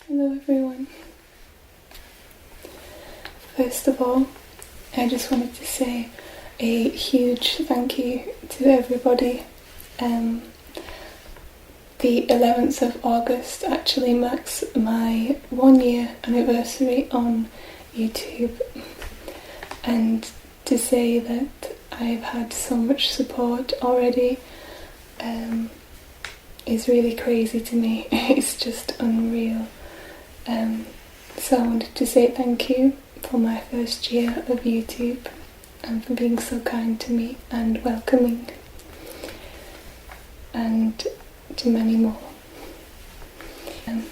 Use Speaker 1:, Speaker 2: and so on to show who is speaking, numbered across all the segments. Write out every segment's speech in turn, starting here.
Speaker 1: Hello everyone. First of all, I just wanted to say a huge thank you to everybody. The 11th of August actually marks my 1 year anniversary on YouTube, and to say that I've had so much support already is really crazy to me. It's just unreal. So I wanted to say thank you for my first year of YouTube and for being so kind to me and welcoming, and to many more. And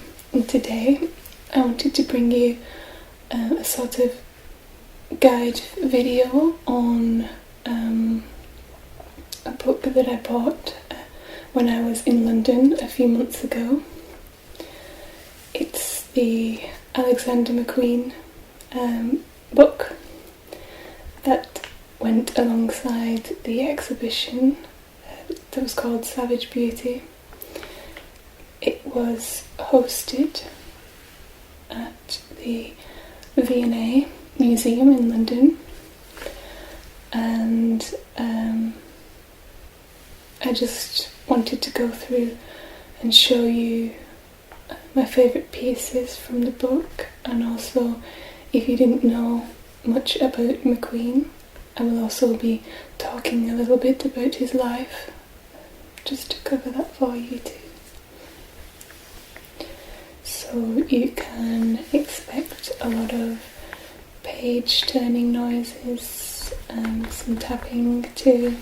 Speaker 1: today I wanted to bring you a sort of guide video on a book that I bought when I was in London a few months ago. It's the Alexander McQueen book that went alongside the exhibition that was called Savage Beauty. It was hosted at the V&A Museum in London, and I just wanted to go through and show you my favourite pieces from the book, and also, if you didn't know much about McQueen, I will also be talking a little bit about his life, just to cover that for you too. So you can expect a lot of page turning noises and some tapping too.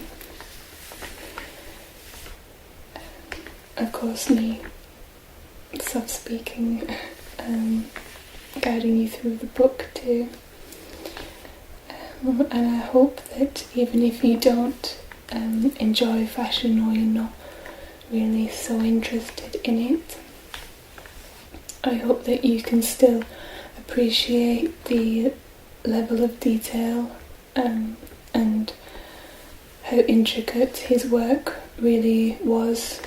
Speaker 1: Of course, me soft speaking, guiding you through the book too. And I hope that even if you don't enjoy fashion, or you're not really so interested in it, I hope that you can still appreciate the level of detail and how intricate his work really was,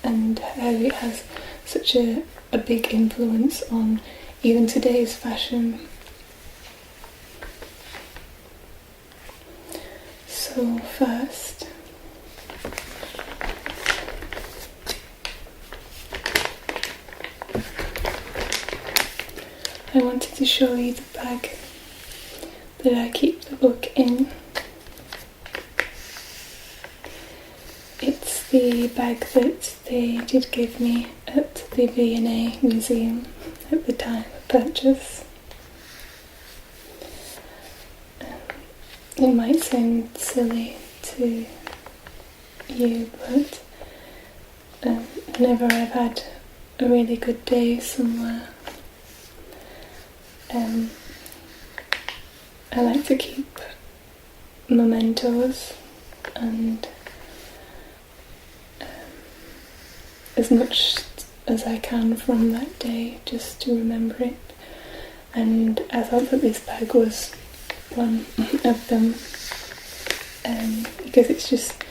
Speaker 1: and how it has such a big influence on even today's fashion. So first, I wanted to show you the bag that I keep the book in. It's the bag that they did give me at the V&A Museum at the time of purchase. It might sound silly to you, but whenever I've had a really good day somewhere, I like to keep mementos and as much as I can from that day, just to remember it. And I thought that this bag was one of them, because it's just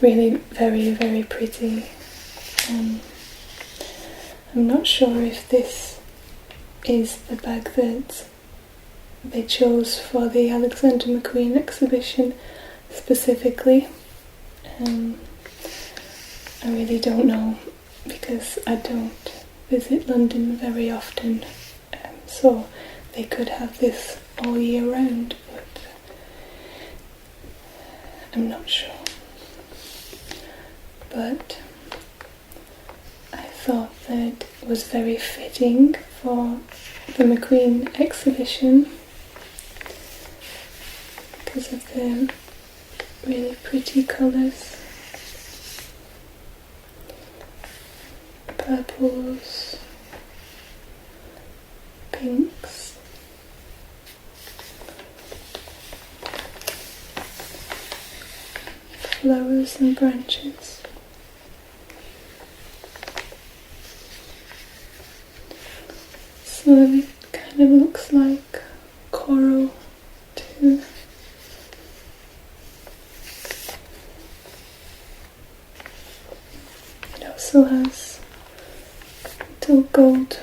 Speaker 1: really very, very pretty. I'm not sure if this is the bag that they chose for the Alexander McQueen exhibition specifically. I really don't know, because I don't visit London very often, so they could have this all year round, but I'm not sure. But I thought that it was very fitting for the McQueen exhibition because of the really pretty colours. Purples, pinks, flowers and branches. So it kind of looks like coral too. It also has little gold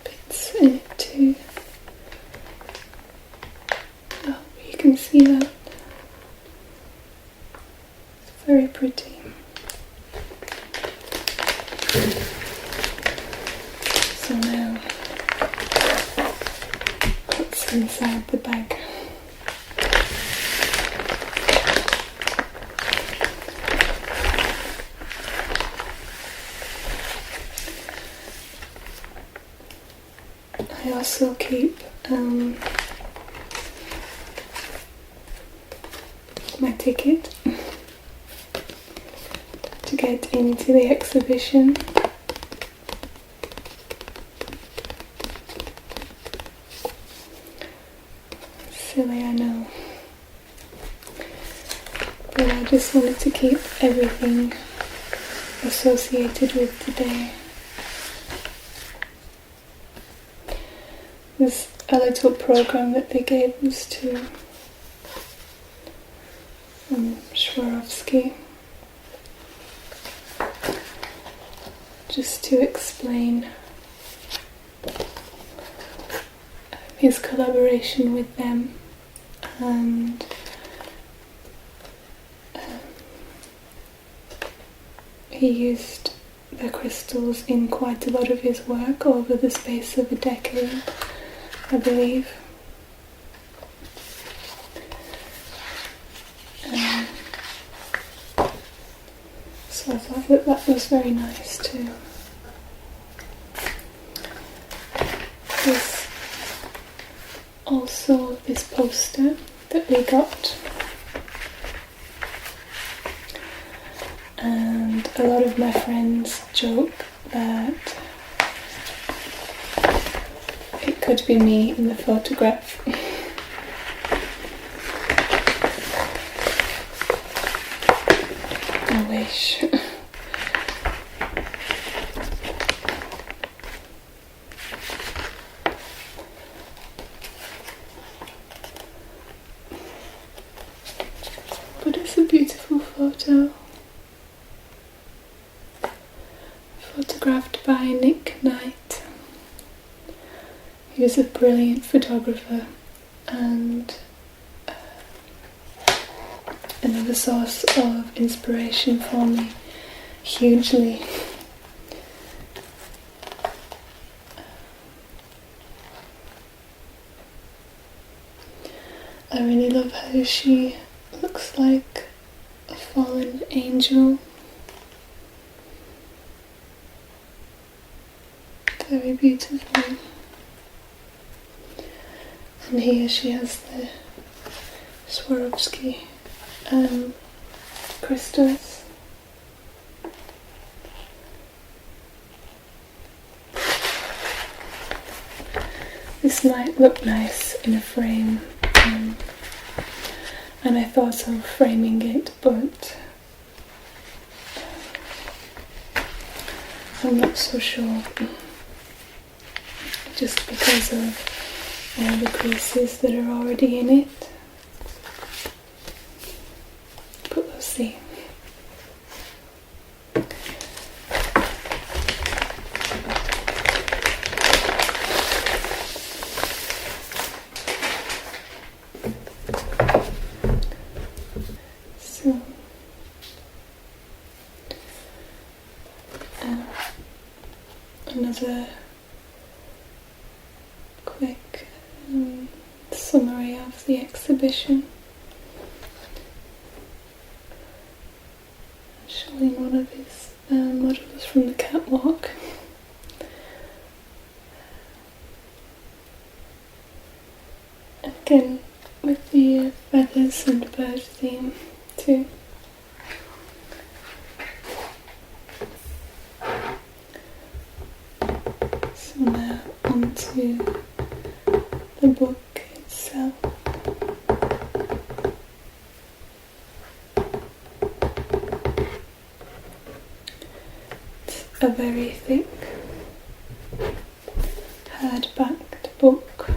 Speaker 1: bits in it too. I hope you can see that. It's very pretty. So now, what's inside the bag? I also keep my ticket to get into the exhibition. Silly, I know, but I just wanted to keep everything associated with today. There's a little program that they gave us to Swarovski, just to explain his collaboration with them, and he used the crystals in quite a lot of his work over the space of a decade, I believe. So I thought that was very nice too. There's also this poster that we got, and a lot of my friends joke that it could be me in the photograph. I wish. But it's a beautiful photo. Photographed by Nick Knight. He was a brilliant photographer and another source of inspiration for me, hugely. I really love how she looks like a fallen angel. Very beautiful. And here she has the Swarovski crystals. This might look nice in a frame, and I thought of framing it, but I'm not so sure, just because of all the creases that are already in it. But we'll see. So, another quick summary of the exhibition, showing one of his models from the catwalk. Again with the feathers and bird theme too. So now onto the book itself. It's a very thick hard-backed book.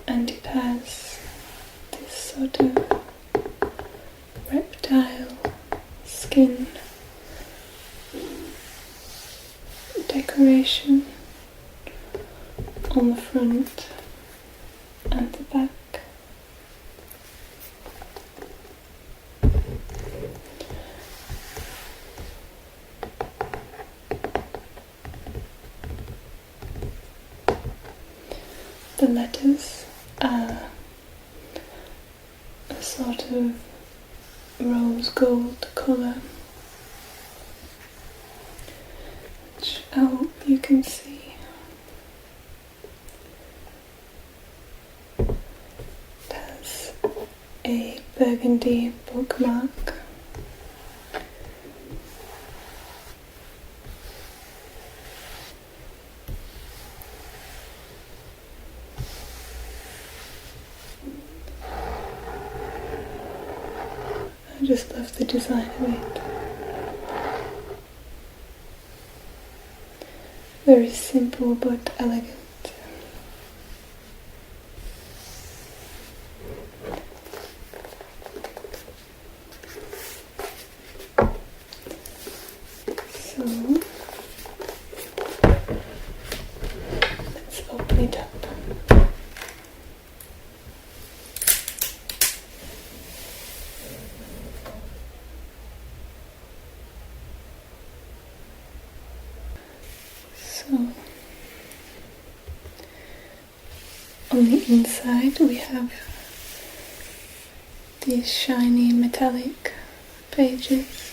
Speaker 1: And it has this sort of skin decoration on the front and the back. The letters are a sort of rose gold colour, which I hope you can see. It has a burgundy bookmark. I just love the design of it. Very simple but elegant. So let's open it up. So, on the inside we have these shiny metallic pages.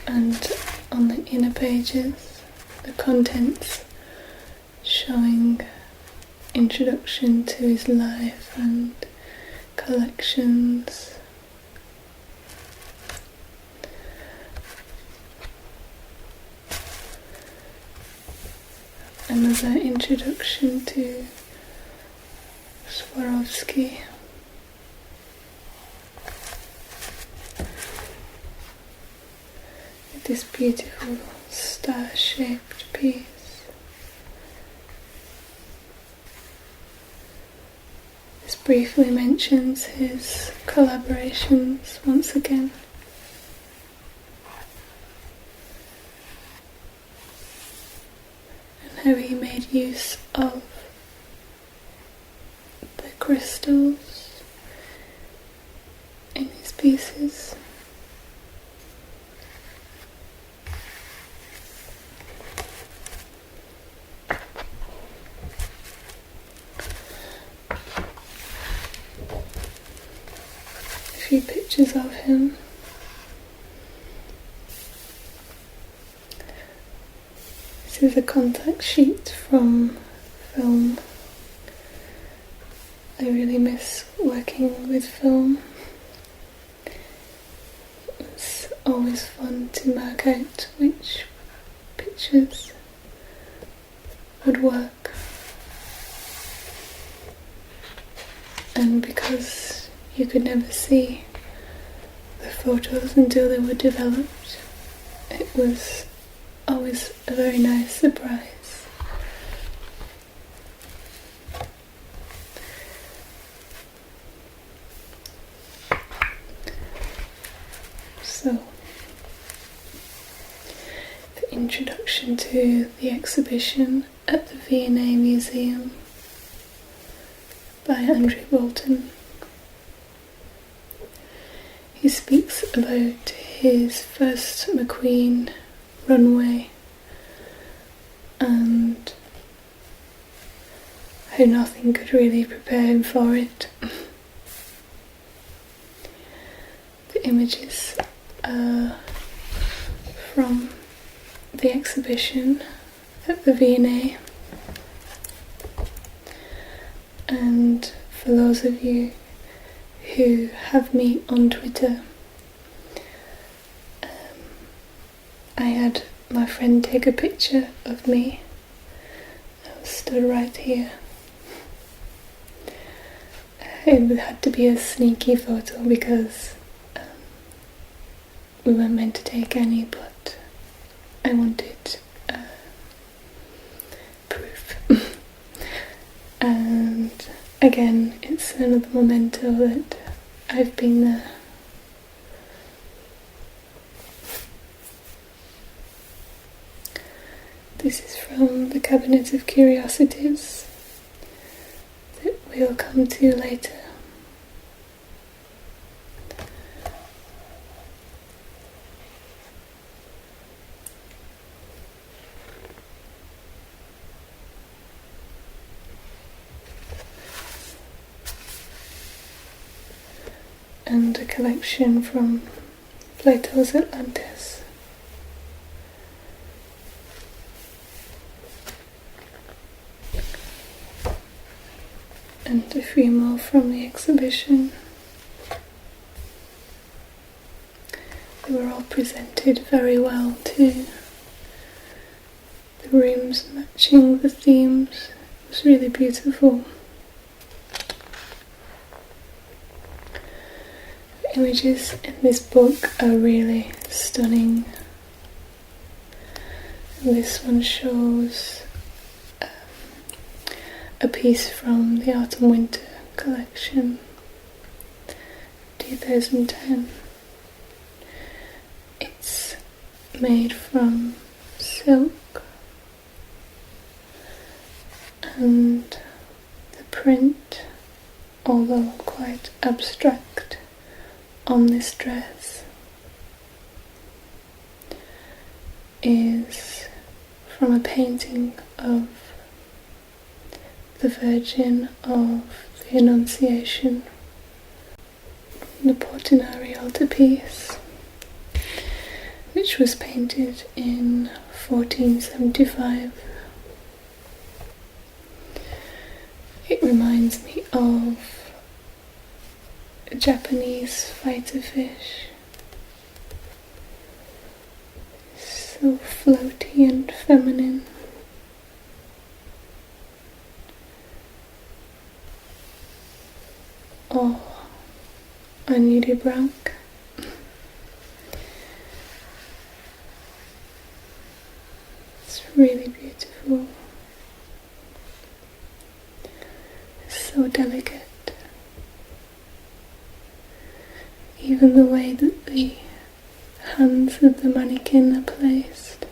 Speaker 1: And on the inner pages, the contents showing introduction to his life and collections. Another introduction to Swarovski. This beautiful star-shaped piece. This briefly mentions his collaborations once again. And how he made use of the crystals in his pieces. A few pictures of him. This is a contact sheet from film. I really miss working with film. It was always fun to mark out which pictures would work. And because you could never see the photos until they were developed, it was always a very nice surprise. So, the introduction to the exhibition at the V&A Museum by Andrew Bolton. He speaks about his first McQueen runway and how nothing could really prepare him for it. The images are from the exhibition at the V&A, and for those of you who have me on Twitter, I had my friend take a picture of me. I was stood right here. It had to be a sneaky photo because we weren't meant to take any, but I wanted again, it's another memento that I've been there. This is from the Cabinet of Curiosities that we'll come to later. And a collection from Plato's Atlantis. And a few more from the exhibition. They were all presented very well too. The rooms matching the themes. It was really beautiful. The images in this book are really stunning. And this one shows a piece from the Autumn Winter collection, 2010. It's made from silk, and the print, although quite abstract, on this dress is from a painting of the Virgin of the Annunciation, the Portinari altarpiece, which was painted in 1475. It reminds me of a Japanese fighter fish, so floaty and feminine. Oh, I need a brank. It's really beautiful. It's so delicate. Even the way that the hands of the mannequin are placed.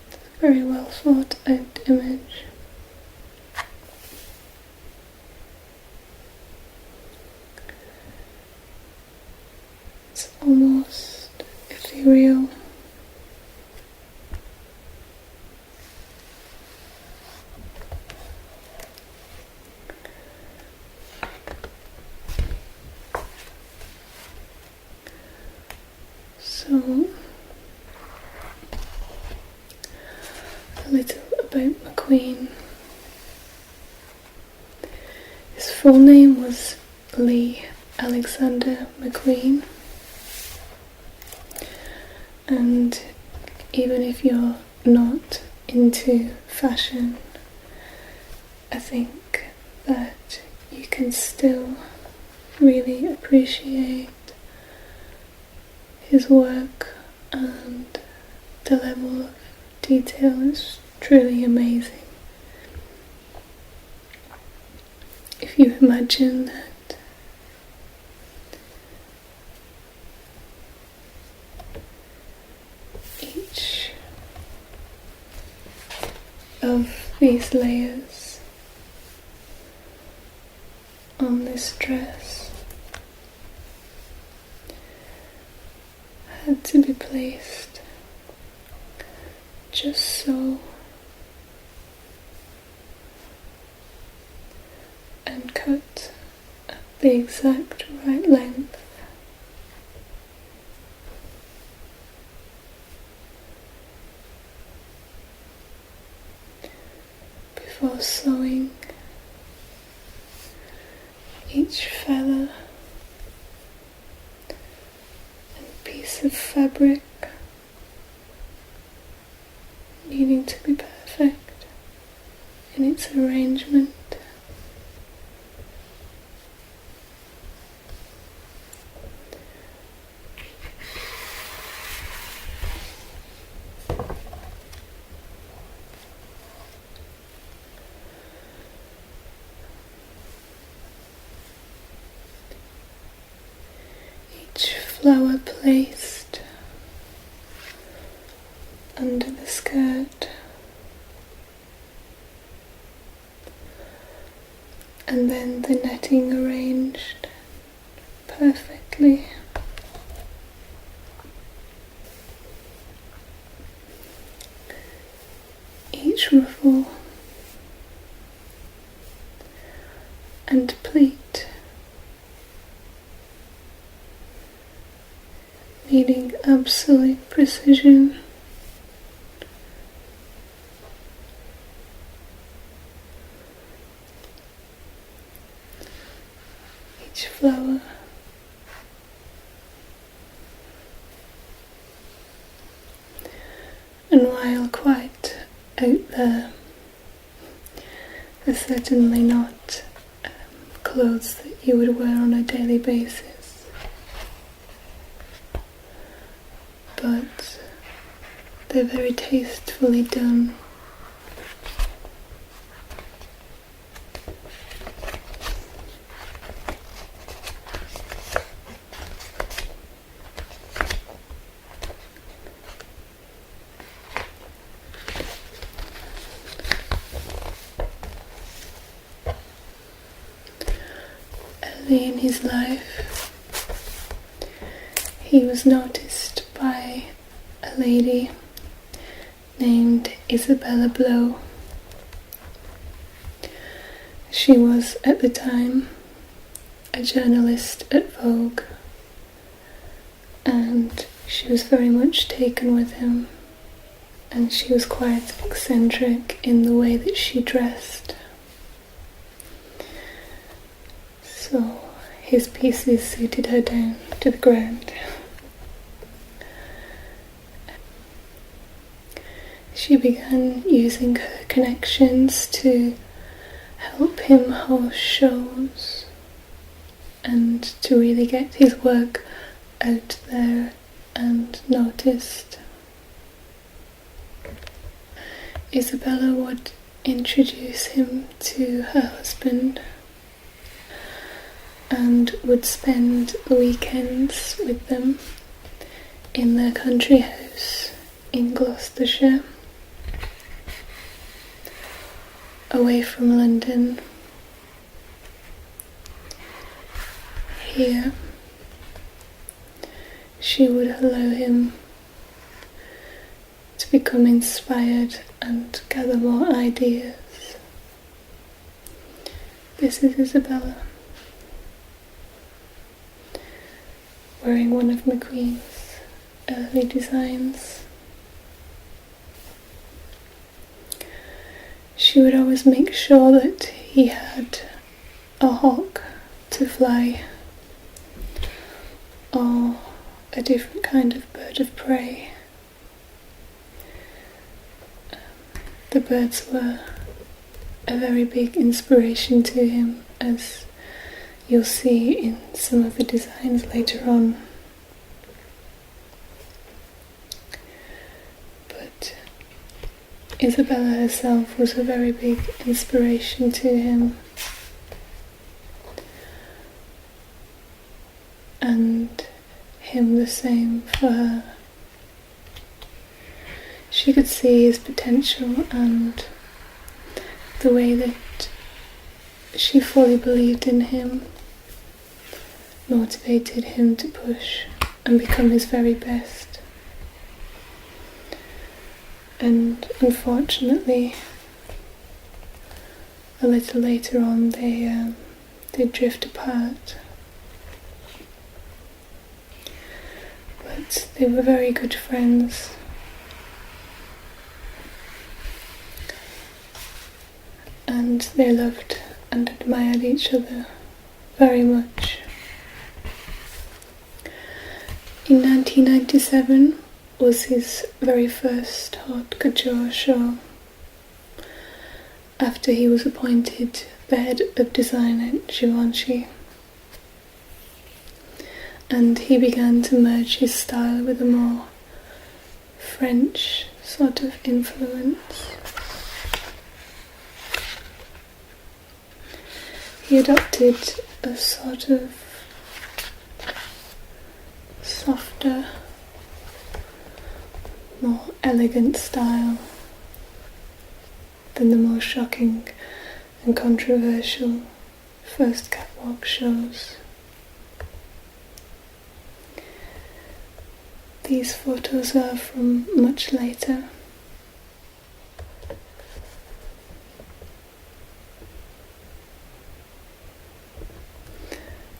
Speaker 1: It's a very well thought out image. It's almost ethereal. So, a little about McQueen. His full name was Lee Alexander McQueen, and even if you're not into fashion, I think that you can still really appreciate his work, and the level of detail is truly amazing. If you imagine that each of these layers on this dress had to be placed just so, and cut at the exact right length. Before sewing each feather and piece of fabric needing to be perfect in its arrangement. flower placed under the skirt, and then the netting arranged perfectly. Each ruffle and pleat needing absolute precision. Each flower and while quite out there, they're certainly not clothes that you would wear on a daily basis, but they're very tastefully done. Early in his life, he was noticed by a lady named Isabella Blow. She was, at the time, a journalist at Vogue, and she was very much taken with him, and she was quite eccentric in the way that she dressed. So his pieces suited her down to the ground. She began using her connections to help him host shows and to really get his work out there and noticed. Isabella would introduce him to her husband and would spend the weekends with them in their country house in Gloucestershire, away from London. Here, she would allow him to become inspired and gather more ideas. This is Isabella, wearing one of McQueen's early designs. She would always make sure that he had a hawk to fly, or a different kind of bird of prey. The birds were a very big inspiration to him, as you'll see in some of the designs later on. But Isabella herself was a very big inspiration to him, and him the same for her. She could see his potential, and the way that she fully believed in him motivated him to push and become his very best. And unfortunately, a little later on, they drift apart. But they were very good friends. And they loved and admired each other very much. In 1997 was his very first haute couture show, after he was appointed the head of design at Givenchy, and he began to merge his style with a more French sort of influence. He adopted a sort of softer, more elegant style than the more shocking and controversial first catwalk shows. These photos are from much later.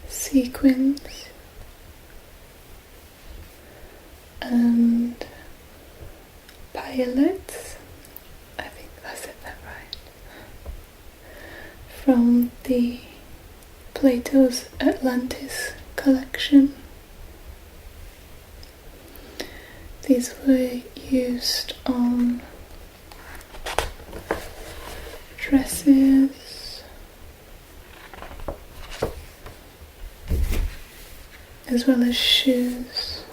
Speaker 1: Sequins and pilots, I think I said that right, from the PLATO'S Atlantis collection. These were used on dresses as well as shoes,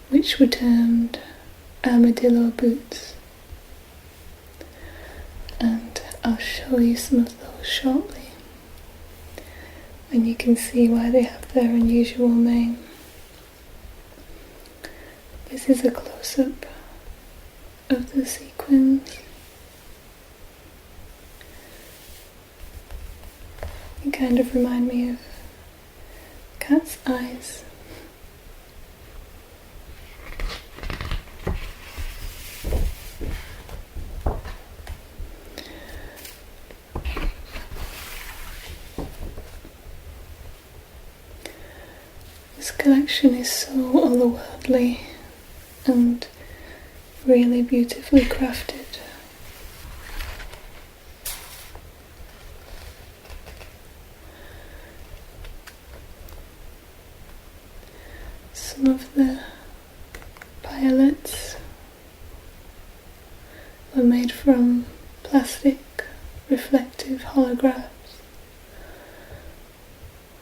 Speaker 1: which were termed armadillo boots, and I'll show you some of those shortly, and you can see why they have their unusual name. This is a close-up of the sequins. They kind of remind me of cat's eyes. This collection is so otherworldly and really beautifully crafted. Some of the pilots were made from plastic reflective holographs.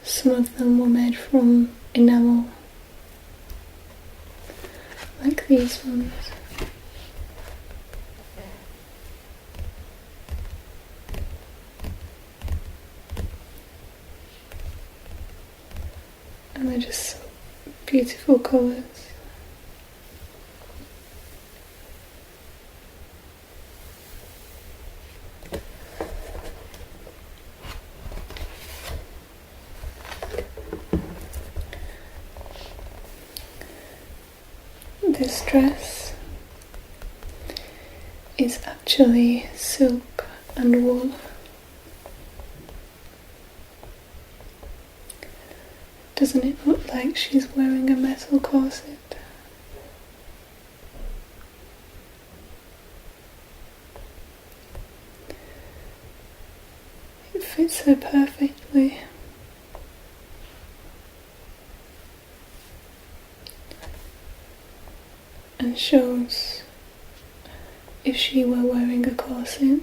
Speaker 1: Some of them were made from enamel, like these ones. And they're just so beautiful colours. This dress is actually silk and wool. Doesn't it look like she's wearing a metal corset? It fits her perfectly. And shows if she were wearing a corset.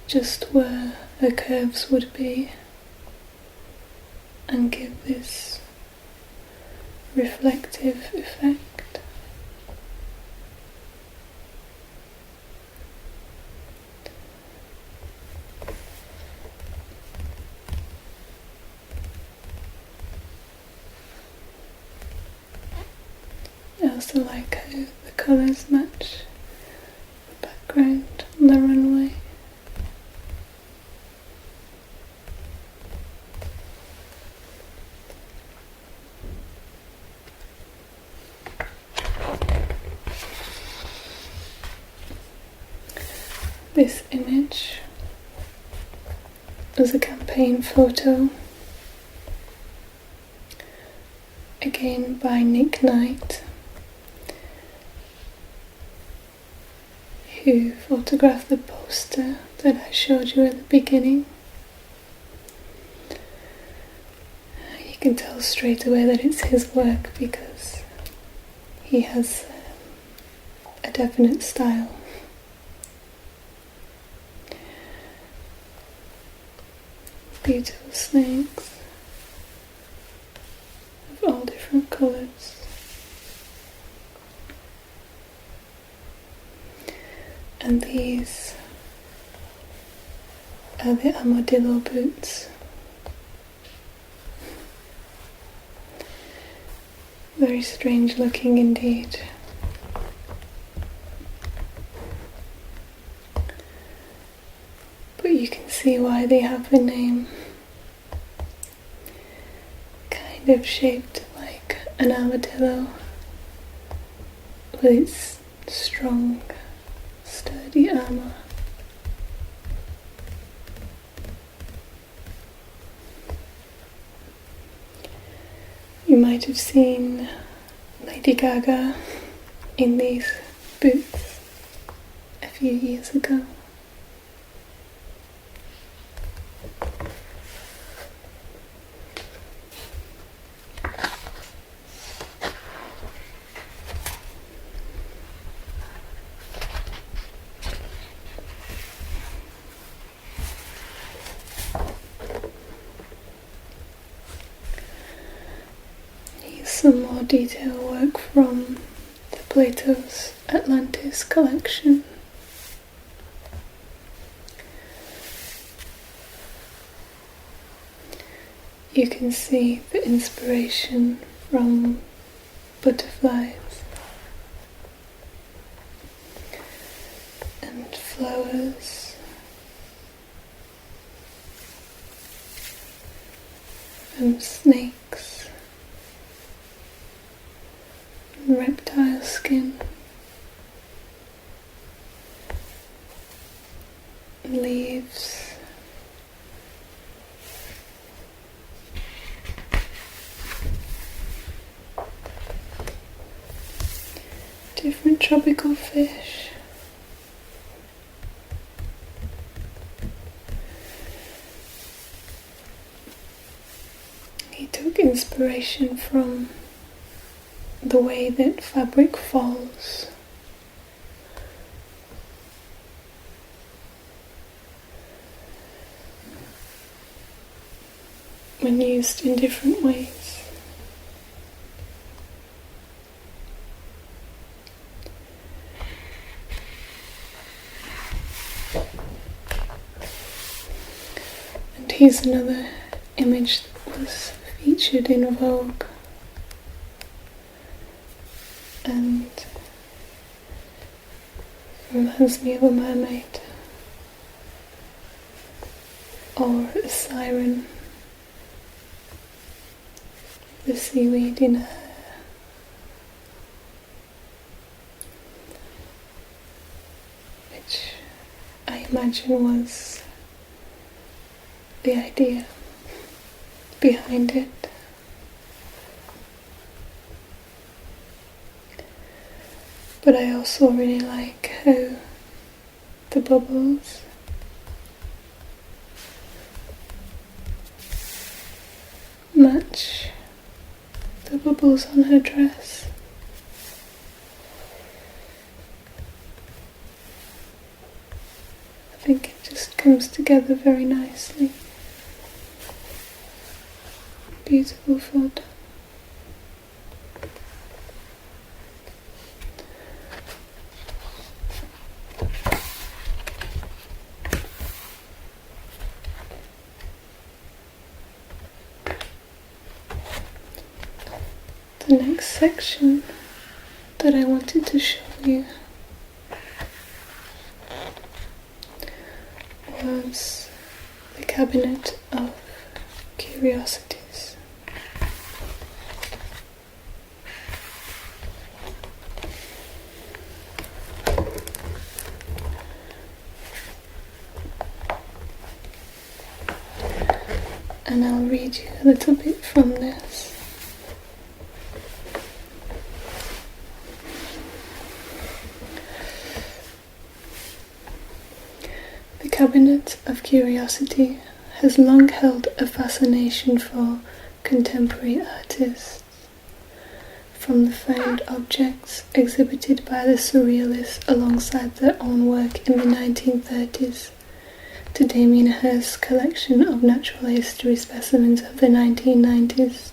Speaker 1: Just where her curves would be, and give this reflective effect. I also like how the colours match the background on the runway. This image was a campaign photo, again by Nick Knight, who photographed the poster that I showed you at the beginning. You can tell straight away that it's his work because he has a definite style. Beautiful snakes of all different colours. And these are the armadillo boots. Very strange looking indeed. But you can see why they have the name. Kind of shaped like an armadillo with its strong, sturdy armour. You might have seen Lady Gaga in these boots a few years ago. Some more detail work from the PLATO'S ATLANTIS collection. You can see the inspiration from butterflies and flowers and snakes. Reptile skin, leaves, different tropical fish. He took inspiration from the way that fabric falls. When used in different ways. And here's another image that was featured in Vogue. And reminds me of a mermaid or a siren, the seaweed in her hair. Which I imagine was the idea behind it. But I also really like how the bubbles match the bubbles on her dress. I think it just comes together very nicely. Beautiful photo. The next section that I wanted to show you was the cabinet of curiosities. And I'll read you a little bit from this. The Cabinet of Curiosity has long held a fascination for contemporary artists, from the found objects exhibited by the surrealists alongside their own work in the 1930s to Damien Hirst's collection of natural history specimens of the 1990s.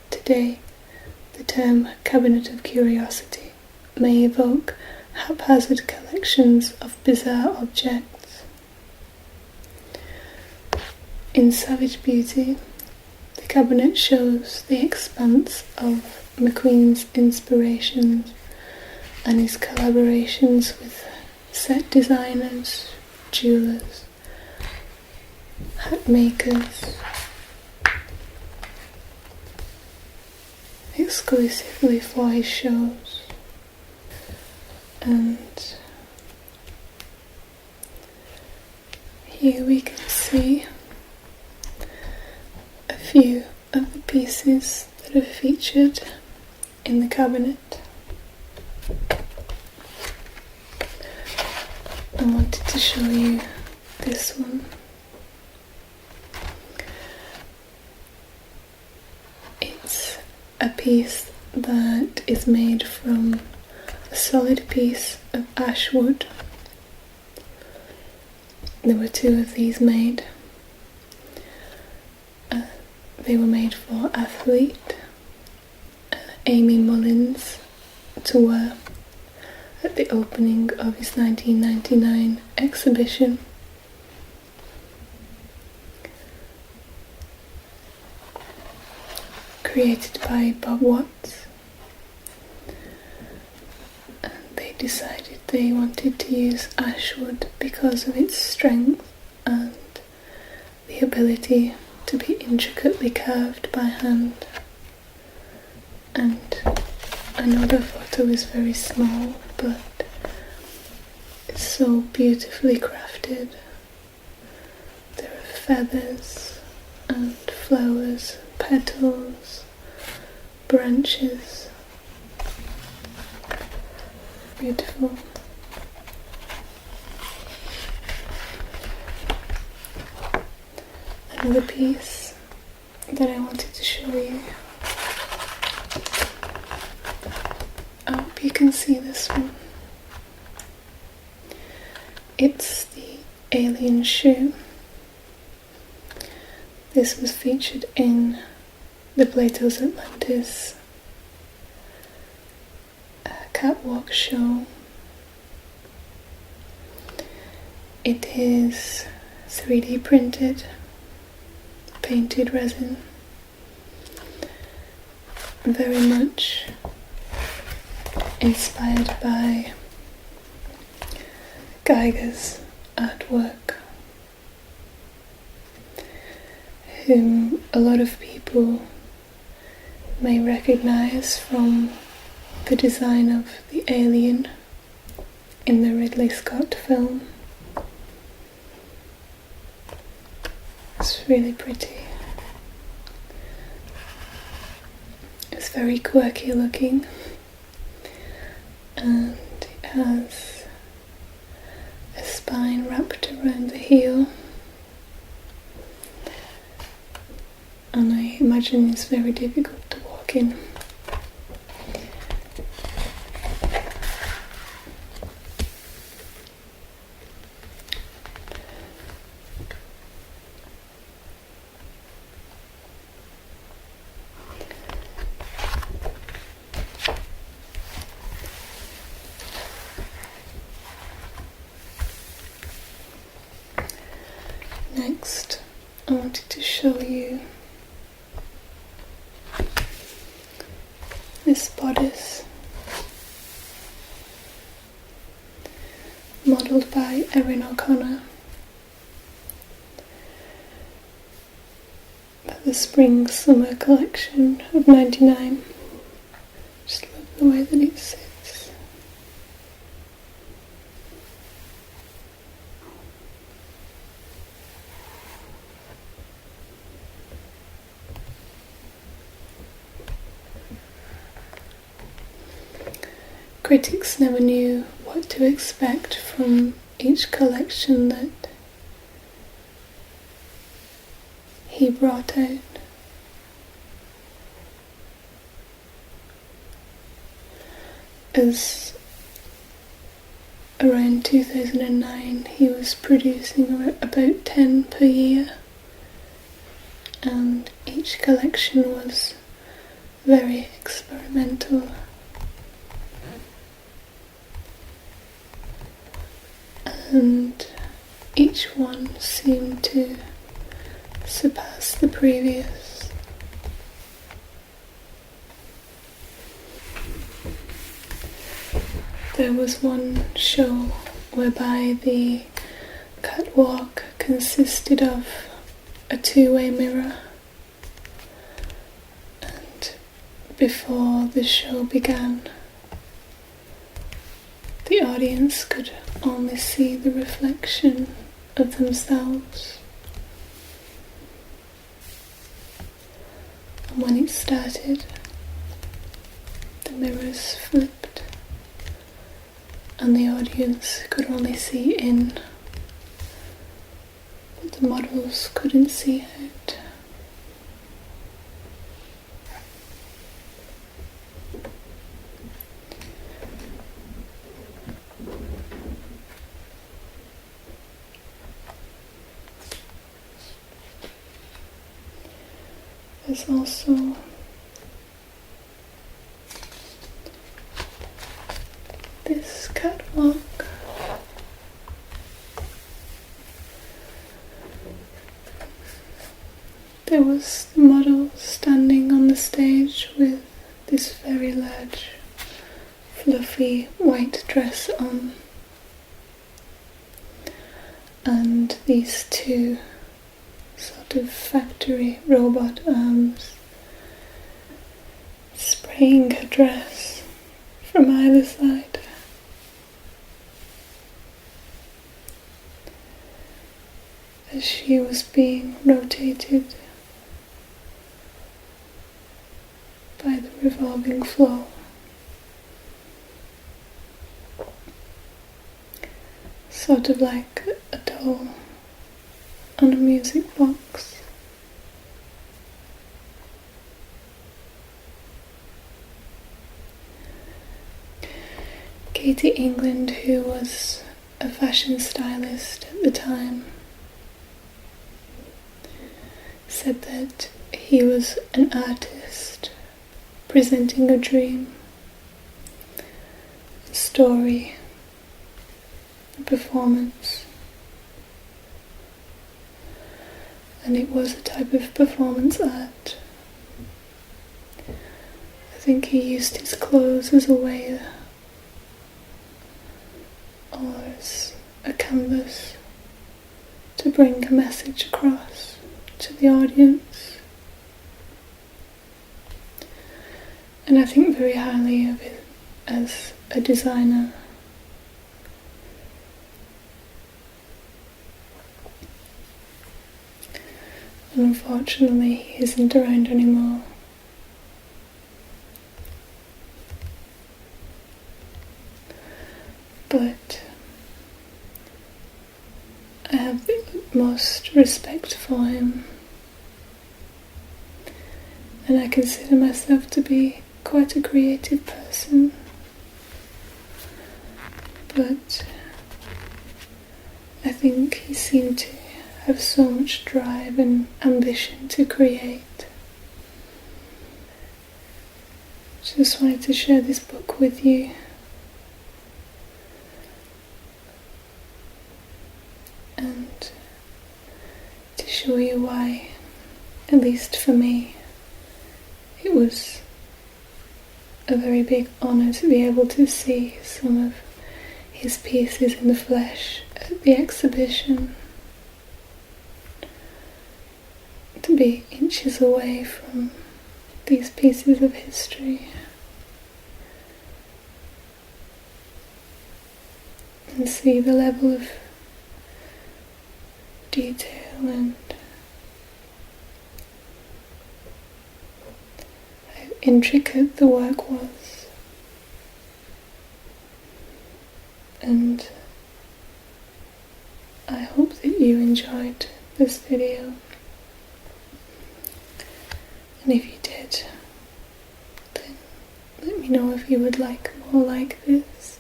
Speaker 1: Today, the term Cabinet of Curiosity may evoke haphazard collections of bizarre objects. In Savage Beauty, the cabinet shows the expanse of McQueen's inspirations and his collaborations with set designers, jewellers, hat makers, exclusively for his shows. And here we can see a few of the pieces that are featured in the cabinet. I wanted to show you this one. It's a piece that is made from a solid piece of ash wood. There were two of these made. They were made for athlete Amy Mullins to wear at the opening of his 1999 exhibition. Created by Bob Watts. And they decided they wanted to use ash wood because of its strength and the ability to be intricately carved by hand. And I know the photo is very small, but it's so beautifully crafted. There are feathers and flowers, petals, branches. Beautiful. Another piece that I wanted to show you. I hope you can see this one. It's the alien shoe. This was featured in the PLATO'S Atlantis catwalk show. It is 3D printed, painted resin, very much inspired by Geiger's artwork, whom a lot of people may recognise from the design of the alien in the Ridley Scott film. It's really pretty. It's very quirky looking, and it has a spine wrapped around the heel, and I imagine it's very difficult to walk in. Next, I wanted to show you this bodice, modelled by Erin O'Connor by the Spring-Summer collection of '99. Just love the way that it sits. Critics never knew what to expect from each collection that he brought out. As around 2009 he was producing about 10 per year, and each collection was very experimental. And each one seemed to surpass the previous. There was one show whereby the catwalk consisted of a two-way mirror, and before the show began, the audience could only see the reflection of themselves. And when it started, the mirrors flipped and the audience could only see in, but the models couldn't see out. There's also this catwalk. There was the model standing on the stage with this very large, fluffy white dress on, and these two sort of factory robot arms spraying her dress from either side. As she was being rotated by the revolving floor. Sort of like a doll on a music box. Katie England, who was a fashion stylist at the time, said that he was an artist presenting a dream, a story, a performance. And it was a type of performance art. I think he used his clothes as a way or as a canvas to bring a message across to the audience. And I think very highly of it as a designer. And unfortunately, he isn't around anymore. But I have the utmost respect for him, and I consider myself to be quite a creative person. But I think he seemed to have so much drive and ambition to create. Just wanted to share this book with you. And to show you why, at least for me, it was a very big honour to be able to see some of his pieces in the flesh at the exhibition. To be inches away from these pieces of history and see the level of detail and how intricate the work was. And I hope that you enjoyed this video. And if you did, then let me know if you would like more like this,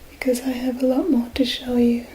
Speaker 1: because I have a lot more to show you.